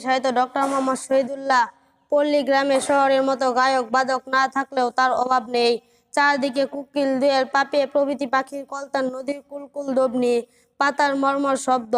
সাহিত্য ডক্টর মোহাম্মদ শহীদুল্লাহ। পল্লী গ্রামে শহরের মতো গায়ক বাদক না থাকলেও তার অভাব নেই। চারদিকে কোকিল, দোয়েল, পাপিয়া প্রভৃতি পাখির কলতান, নদীর কুলকুল দবনি, পাতার মর্মর শব্দ,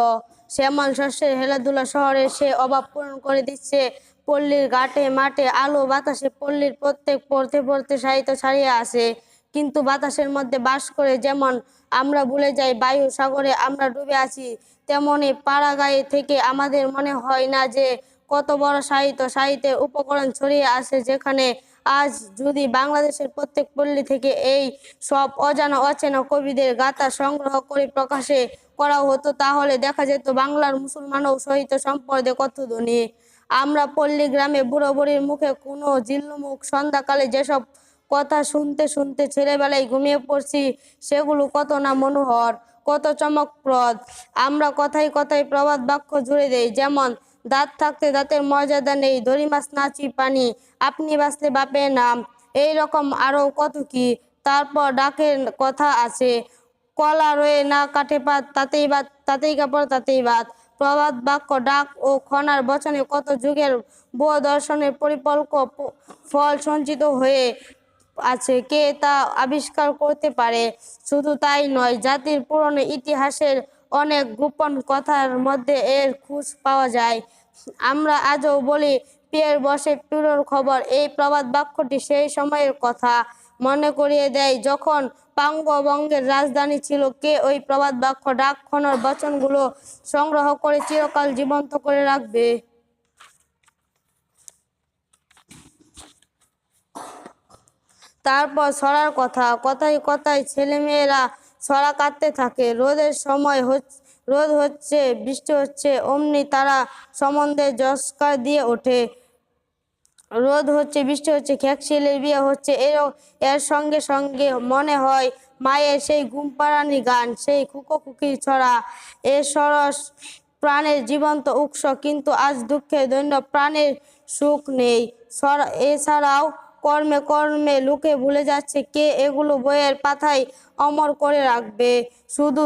শ্যামল শস্যের হেলাধুলা শহরের সে অভাব পূরণ করে দিচ্ছে। পল্লীর ঘাটে মাঠে আলো বাতাসে পল্লীর প্রত্যেক পড়তে পড়তে সাহিত্য ছাড়িয়ে আসে। কিন্তু বাতাসের মধ্যে বাস করে যেমন আমরা ভুলে যাই বায়ু সাগরে আমরা ডুবে আছি, তেমনি পাড়াগাঁয়ে থেকে আমাদের মনে হয় না যে কত বড় সাহিত্যের উপকরণ ছড়িয়ে আছে যেখানে। আজ যদি বাংলাদেশের প্রত্যেক পল্লী থেকে এই সব অজানা অচেনা কবিদের গাথা সংগ্রহ করে প্রকাশে করা হতো, তাহলে দেখা যেত বাংলার মুসলমান ও সাহিত্য সম্পর্কে কত ধনী। আমরা পল্লী গ্রামে বুড়ো বুড়ির মুখে কোনো জিল্লুমুখ সন্ধ্যাকালে যেসব কথা শুনতে শুনতে ছেলেবেলায় ঘুমিয়ে পড়ছি, সেগুলো কত না মনোহর, কত চমকপ্রদ। আমরা কথায় কথায় প্রবাদ বাক্য জুড়ে দেই, যেমন দাঁত থাকতে দাঁতের মর্যাদা নেই, দড়ি মাছ নাচি পানি, আপনি বাঁচলে বাপের নাম, এই রকম আরো কত কি। তারপর ডাকের কথা আছে, কলা রয়ে না কাঠে পাত, তাতেই বাত, তাতেই কাপড়, তাতেই বাত। প্রবাদ বাক্য, ডাক ও খনার বচনে কত যুগের ভুয়ো দর্শনের পরিপক্ক ফল সঞ্চিত হয়ে আছে, কে তা আবিষ্কার করতে পারে? শুধু তাই নয়, জাতির পুরনো ইতিহাসের অনেক গোপন কথার মধ্যে এর খোঁজ পাওয়া যায়। আমরা আজও বলি পিয়ের বসে পিরোর খবর। এই প্রবাদ বাক্যটি সেই সময়ের কথা মনে করিয়ে দেয় যখন বঙ্গবঙ্গের রাজধানী ছিল। কে ওই প্রবাদ বাক্য, ডাক খনার বচনগুলো সংগ্রহ করে চিরকাল জীবন্ত করে রাখবে? তারপর ছড়ার কথা, কথায় কথায় ছেলেমেয়েরা ছড়া কাটতে থাকে। রোদের সময় রোদ হচ্ছে, বৃষ্টি হচ্ছে, অমনি তারা সম্বন্ধে জস্কার দিয়ে ওঠে। রোদ হচ্ছে, বৃষ্টি হচ্ছে, খেকশিলের বিয়ে হচ্ছে, এর সঙ্গে সঙ্গে মনে হয় মায়ের সেই ঘুমপাড়ানি গান, সেই খুকোখুকির ছড়া। এ সরস প্রাণের জীবন্ত উৎস, কিন্তু আজ দুঃখে দৈন্য প্রাণের সুখ নেই। এছাড়াও কর্মে কর্মে লোকে ভুলে যাচ্ছে, কে এগুলো বইয়ের পাতায় অমর করে রাখবে? শুধু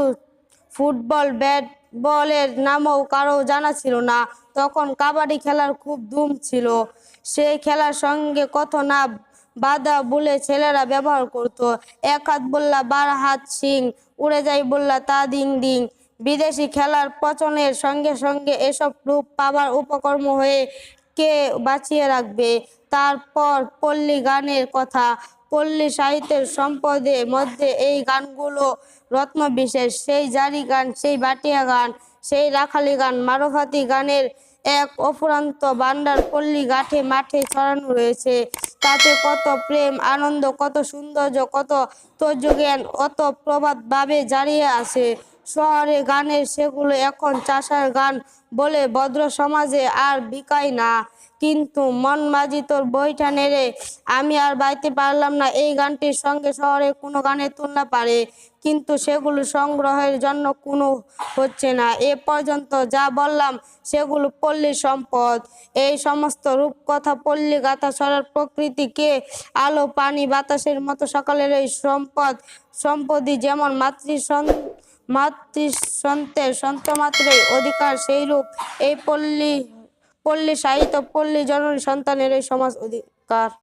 ফুটবল, ব্যাট বলের নামও কারো জানা ছিল না। তখন কাবাডি খেলার খুব ধুম ছিল। সেই খেলার সঙ্গে কত না বাধা বলে ছেলেরা ব্যবহার করত। এক হাত বললা 12 হাত সিং, উড়ে যাই বললা তা দিং দিং। বিদেশি খেলার পচনের সঙ্গে সঙ্গে এসব রূপ পাবার উপকর্ম হয়ে কে বাঁচিয়ে রাখবে? তারপর পল্লী গানের কথা। পল্লী সাহিত্যের সম্পদের মধ্যে এই গানগুলো রত্নবিশেষ। সেই জারি গান, সেই বাটিয়া গান, সেই রাখালি গান, মারফাতি গানের এক অফুরন্ত ভান্ডার পল্লী ঘাটে মাঠে ছড়ানো রয়েছে। তাতে কত প্রেম আনন্দ, কত সৌন্দর্য, কত তর্জজ্ঞান, কত প্রবাদ ভাবে জড়িয়ে আছে। শহরে গানের সেগুলো এখন চাষার গান বলে ভদ্র সমাজে আর বিকায় না। কিন্তু মন মাঝি তোর বইটা নেড়ে, আমি আর বাইতে পারলাম না, এই গানটির সঙ্গে শহরের কোনো গানের তুলনা পারে, কিন্তু সেগুলো সংগ্রহের জন্য কোনো হচ্ছে না। এ পর্যন্ত যা বললাম সেগুলো পল্লীর সম্পদ। এই সমস্ত রূপকথা, পল্লী গাথা, ছড়ার প্রকৃতিকে আলো পানি বাতাসের মতো সকালের এই সম্পদই যেমন মাতৃসন্তের সন্তমাত্রের অধিকার, সেইরূপ এই পল্লী সাহিত্য পল্লী জননী সন্তানের এই সমাজ অধিকার।